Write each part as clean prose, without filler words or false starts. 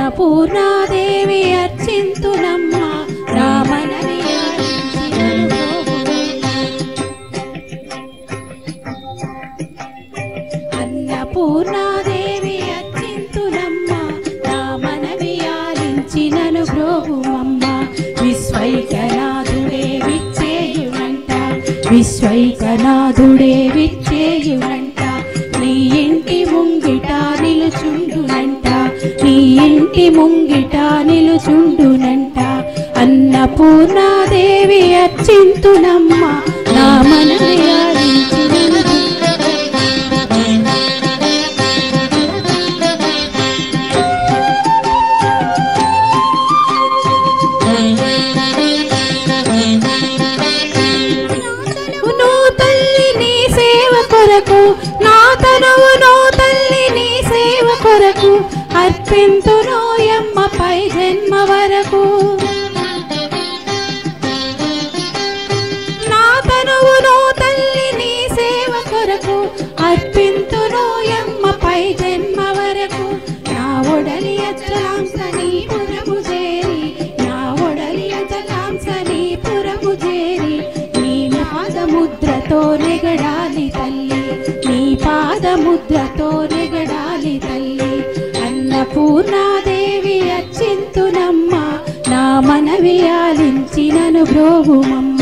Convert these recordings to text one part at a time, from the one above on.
అన్నపూర్ణాదేవి అర్చింతునమ్మ రామనవి అన్నపూర్ణాదేవి అర్చింతునమ్మ రామనవి ఆలించినను బ్రోగుమమ్మ విశ్వైకనాథుడే విచ్చేయునంట విశ్వైకనాథుడే విచ్చేయునంట నీ ఇంటి ముంగిట నిలుచుండునంట నీ ఇంటి ముంగిట నిలుచుండునంట అన్నపూర్ణాదేవి అర్చింతునమ్మ నా మనవి ఆలించినను నా తనువు నో తల్లి నీ సేవ కొరకు అర్పింతును యమ్మ పై జన్మ వరకు నా తనువు నో తల్లి నీ సేవ కొరకు అర్పింతును యమ్మ పై జన్మ వరకు నా ఒడలి అచలాంస నీ పురము చేరి నా ఒడలి అచలాంస నీ పురము చేరి నీ పాదముద్రతో నెగడాలి తల్లి నీ పాదముద్రతో నెగడాలి తల్లి అన్నపూర్ణాదేవి అర్చింతునమ్మ నా మనవి ఆలించినను బ్రోగుమమ్మ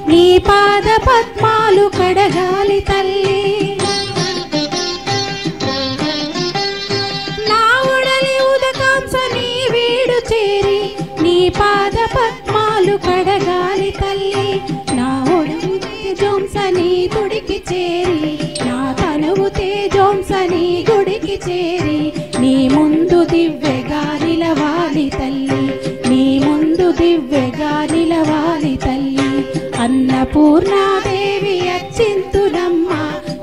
నీ పాద పద్మాలు కడగాలి తల్లి నా ఉడలి ఉదకాంస నీ వీడు చేరి నీ పాద పద్మాలు కడగాలి తల్లి నా ఉడలు తేజోంస నీ గుడికి చేరి నా తనువు తేజోంస నీ గుడికి చేరి నీ ముందు దివ్యగా నిలవాలి తల్లి నీ ముందు దివ్యగా నిలవాలి తల్లి అన్నపూర్ణాదేవి అర్చింతునమ్మ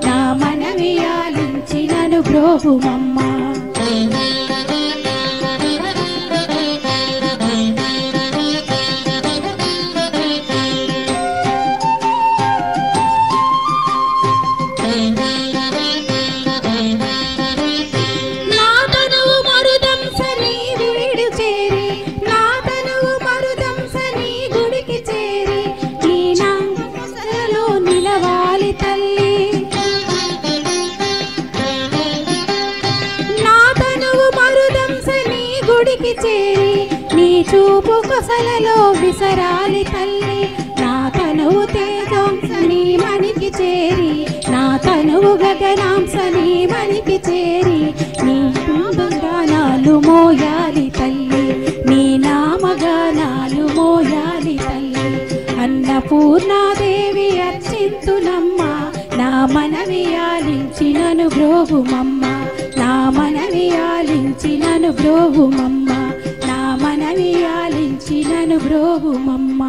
నా మనవి ఆలించినను బ్రోగుమమ్మ నా తనువు మరుదంస నీ వీడు చేరి నా తనువు మరుదంస నీ గుడికి చేరి నిలవాలి తల్లి నా తనువు మరుదంస నీ గుడికి చేరి నీ చూపు కొసలలో విసరాలి తల్లి నా తనువు తేజోంస నీ మనికి చేరి నా తనువు గగనాంస నీ మనికి చేరి నీ నామగానాలు మోయాలి తల్లి నీ నామగానాలు మోయాలి తల్లి అన్నపూర్ణాదేవి అర్చింతునమ్మ నా మనవి ఆలించినను బ్రోగుమమ్మ నా మనవి ఆలించినను బ్రోగుమమ్మ నా మనవి ఆలించినను బ్రోగుమమ్మ